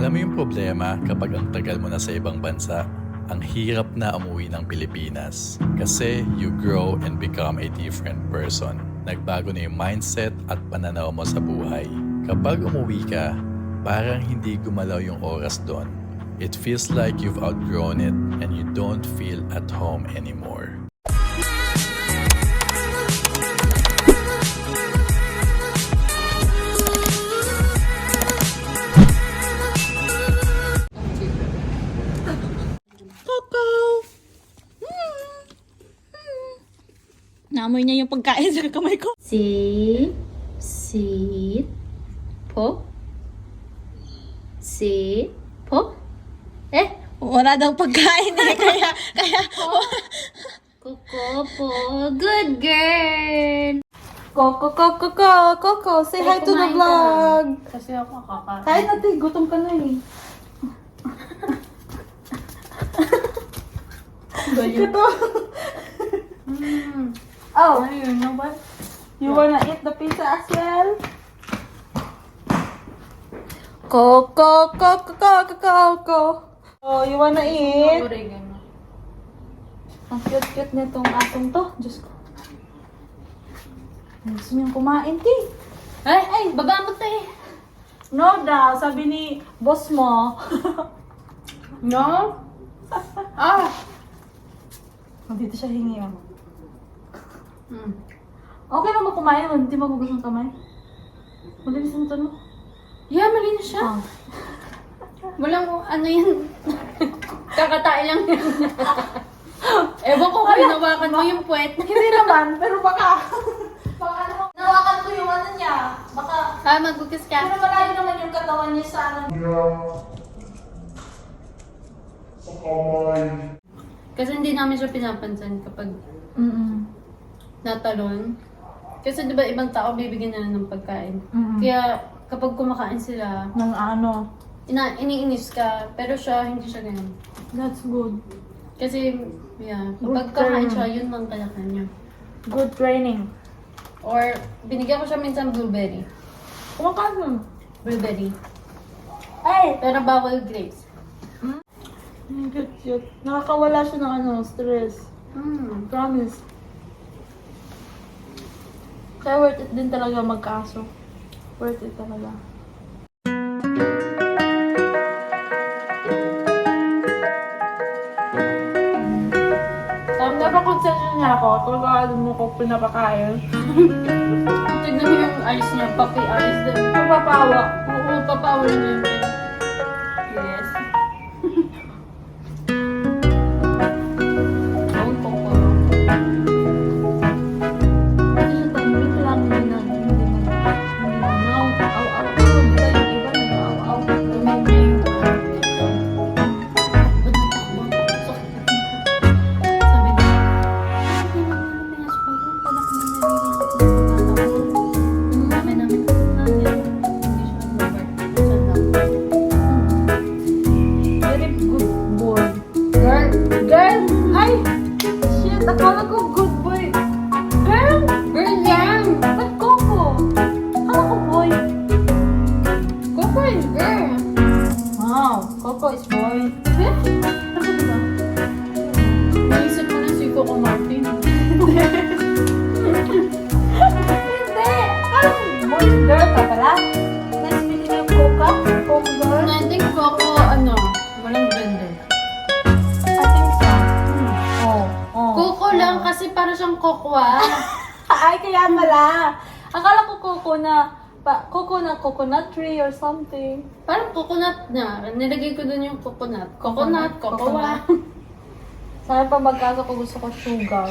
Alam mo yung problema kapag ang tagal mo na sa ibang bansa? Ang hirap na umuwi ng Pilipinas kasi you grow and become a different person. Nagbago na yung mindset at pananaw mo sa buhay. Kapag umuwi ka, parang hindi gumalaw yung oras doon. It feels like you've outgrown it and you don't feel at home anymore. Naamoy niya yung pagkain sa kamay ko. Sit po. Wala daw pagkain eh. Kaya, Coco po. Good girl. Coco, say hi to the vlog. Kasi ako kakain. Kain natin, gutom ka na eh. Ito. Oh, Ayun na ba? you wanna eat the pizza as well? Coco. Oh, you wanna eat? Oregano. Ang cute nitong atong to. Diyos ko. Gusto niyang kumain, Ti. Ay, baba mo tayo. No daw, sabi ni boss mo. No? Ah! Dito siya hingi mo. Hmm. Okay lang ba kumain? Hindi magugas ng kamay? Malinis mo ito, no? Yeah, malinis siya. Ah. Walang ano yan. Kakatae lang yan. Ewan ko kung hinawakan mo yung puwet. Hindi naman, pero baka nawakan ko yung ano niya. Baka, Magbukas pero ka. malayo naman yung katawan niya sa ano. Kasi hindi namin siya pinapansin kapag natalon. Kasi diba ibang tao bibigyan na ng pagkain. Kaya kapag kumakain sila, Nung ano. iniinis ka. Pero siya, hindi siya ganyan. That's good. Kasi, yeah, Good kapag kakain girl. siya, yun lang kalakan niya. Good training. Or, binigyan ko siya minsan blueberry. Kumakain mo. Blueberry. Ay! Pero bawal grapes. Cute. Nakakawala siya ng ano, stress. Promise. Kaya worth it din talaga magkaso. Worth it talaga. Napakonsensya niya ako kung ano mo ko pinapakain. Tignan mo yung eyes niya, puppy eyes din. Papapawa. Oo, papawa niya yun. Yes. Ang koko. Kasi siya tahimik lang, hindi na. Aw. Di ba yung iba nag-aw-aw? Tumig niya yung dito. Ba't natakbo? Sabi niya, "Hindi naman pinasok ko yun. Wala kami naririnig ko sa tatakbo." Namin, hindi siya nag-work. Minsan lang. Very good boy. Girl! Girl! Ay! Shit! Akala ko good boy. Girl! Girl yan! Ba't Coco? Akala ko boy. Coco is girl! Wow! Coco is boy. Eh? Ano ba? Naisip ko na si Coco Martin. Hindi! Akala ko boy. Girl ka pala? Nice meeting you, Coca. Coco girl. I think Coco, walang gender. I think so. Oh. Coco lang kasi para siyang kokwa. Ay, kaya pala. Akala ko Coco na coconut tree or something. Parang coconut na. Nilagay ko dun yung coconut. Coconut, cocoa. Sana pa magkaso ko gusto ko sugar.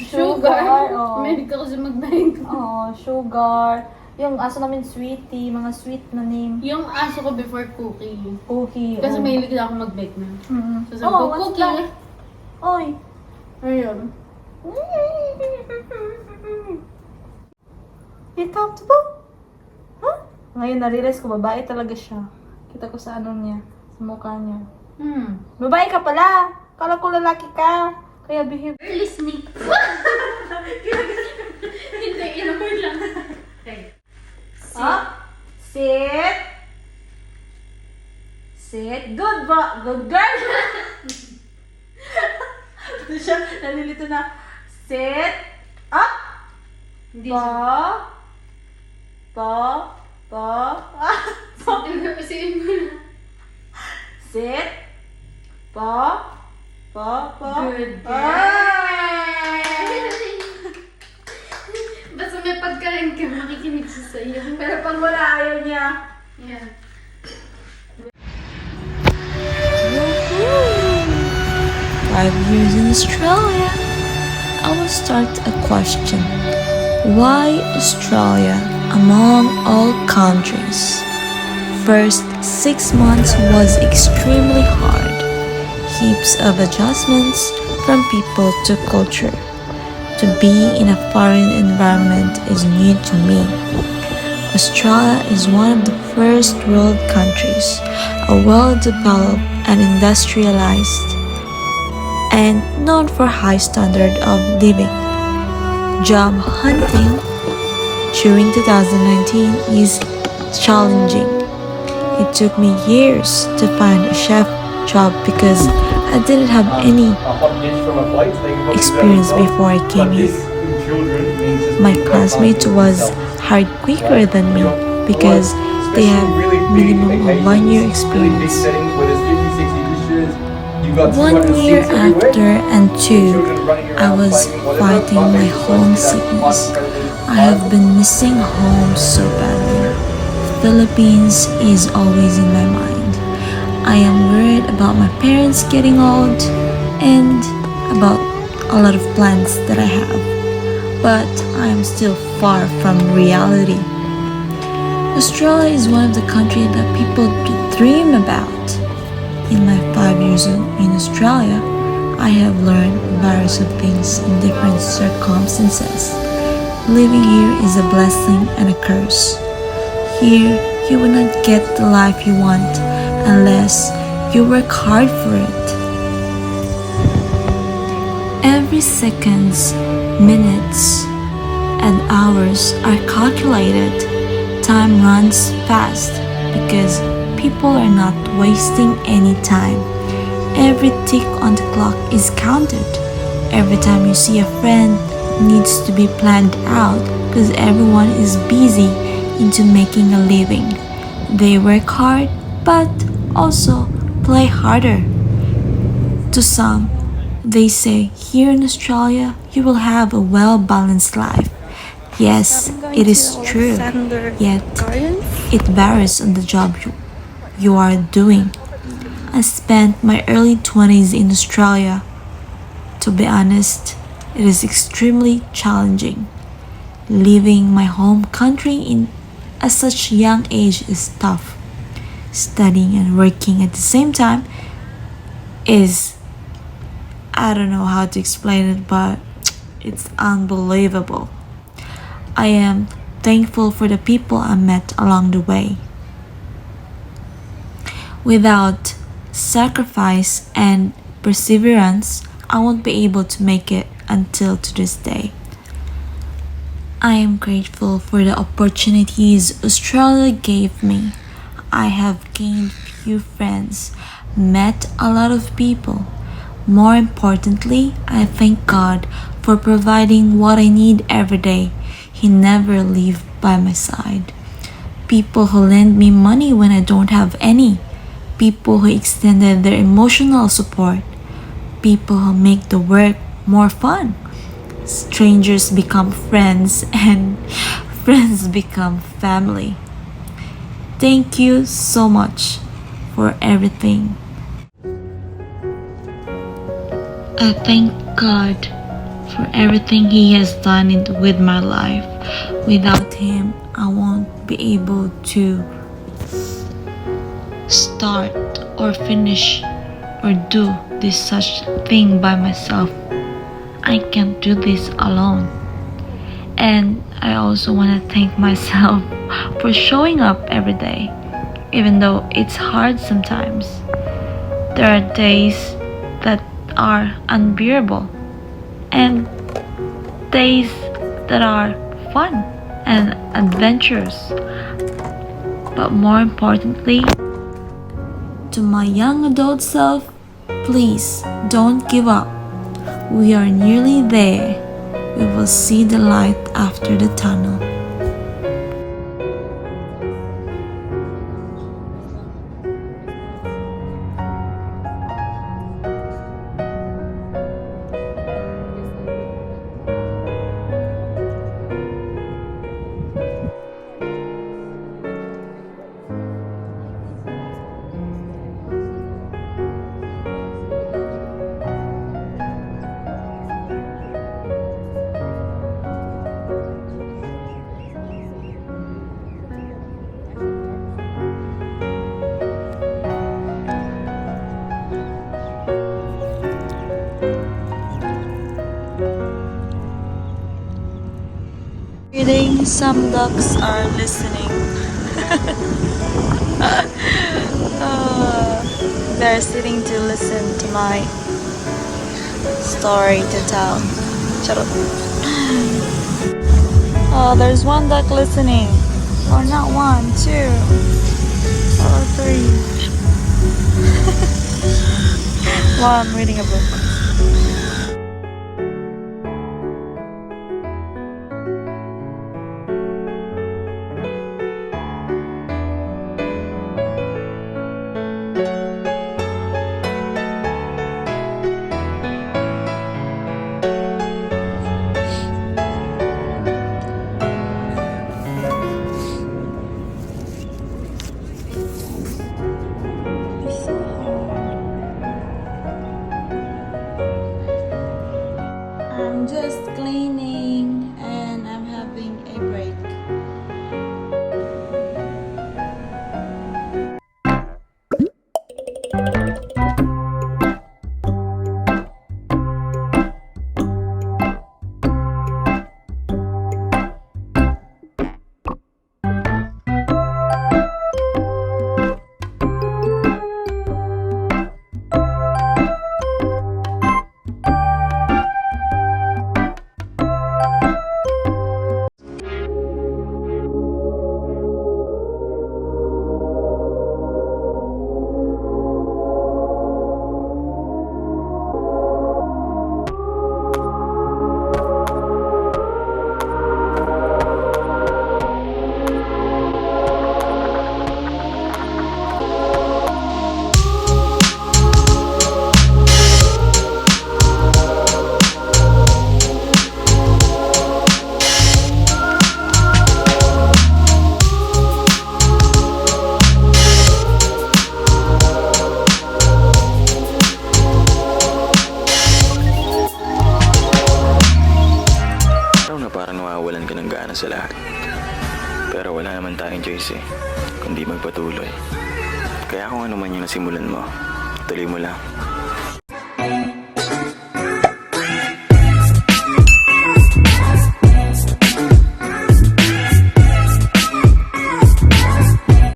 Sugar. Oo. May ka kasi mag-bike. Oo, sugar. Yung aso namin sweetie, mga sweet na name. Yung aso ko before cookie. Cookie. Kasi oo. mahilig na ako mag-bake na. So sabi Oh, ko, what's cookie. that? Oy. Ayun. You comfortable? Huh? Ngayon na-realize ko, babae talaga siya. Kita ko sa ano niya, sa mukha niya. Babae ka pala! Kala ko lalaki ka. Kaya behave. Listening. Hindi, inamoy lang. Okay. Sit. Sit. Good girl. Siya, nalilito na. Sit. Up. Hindi siya. Po. Sige mo na. Sit. Po. Good girl. Basta may pagkain ka, makikinig siya sa'yo. Pero pag wala, ayaw niya. Yeah. Woohoo! 5 years in Australia. I will start a question. Why Australia among all countries? First 6 months was extremely hard. Heaps of adjustments from people to culture. To be in a foreign environment is new to me. Australia is one of the first world countries, a well-developed and industrialized, and known for high standard of living. Job hunting during 2019 is challenging. It took me years to find a chef job because I didn't have any experience before I came here. My classmates was hired quicker than me because they have minimum of 1 year experience. 1 year after and 2, I was fighting my homesickness. I have been missing home so badly. Philippines is always in my mind. I am worried about my parents getting old and about a lot of plans that I have, but I am still far from reality. Australia is one of the countries that people dream about. In my 5 years in Australia, I have learned various of things in different circumstances. Living here is a blessing and a curse. Here, you will not get the life you want unless you work hard for it. Every seconds, minutes, and hours are calculated. Time runs fast because people are not wasting any time. Every tick on the clock is counted. Every time you see a friend needs to be planned out because everyone is busy into making a living. They work hard but also play harder. To some, they say here in Australia you will have a well-balanced life. Yes, it is true, yet it varies on the job you are doing. I spent my early 20s in Australia. To be honest, it is extremely challenging. Leaving my home country at such young age is tough. Studying and working at the same time is, I don't know how to explain it, but it's unbelievable. I am thankful for the people I met along the way. Without sacrifice and perseverance, I won't be able to make it until to this day. I am grateful for the opportunities Australia gave me. I have gained few friends, met a lot of people. More importantly, I thank God for providing what I need every day. He never leaves by my side. People who lend me money when I don't have any. People who extended their emotional support. People who make the work more fun. Strangers become friends and friends become family. Thank you so much for everything. I thank God for everything He has done with my life. Without Him, I won't be able to start or finish or do this such thing by myself. I can't do this alone. And I also want to thank myself for showing up every day, even though it's hard sometimes. There are days that are unbearable and days that are fun and adventurous. But more importantly, To my young adult self, please don't give up. We are nearly there. We will see the light after the tunnel. Reading, some ducks are listening. They're sitting to listen to my story to tell. Charot. Oh, there's one duck listening. Or not one, two, or three. While I'm reading a book. I'm just cleaning and I'm having a break. sa lahat. Pero wala naman tayong choice eh, kundi magpatuloy. Kaya kung ano man yung nasimulan mo, tuloy mo lang.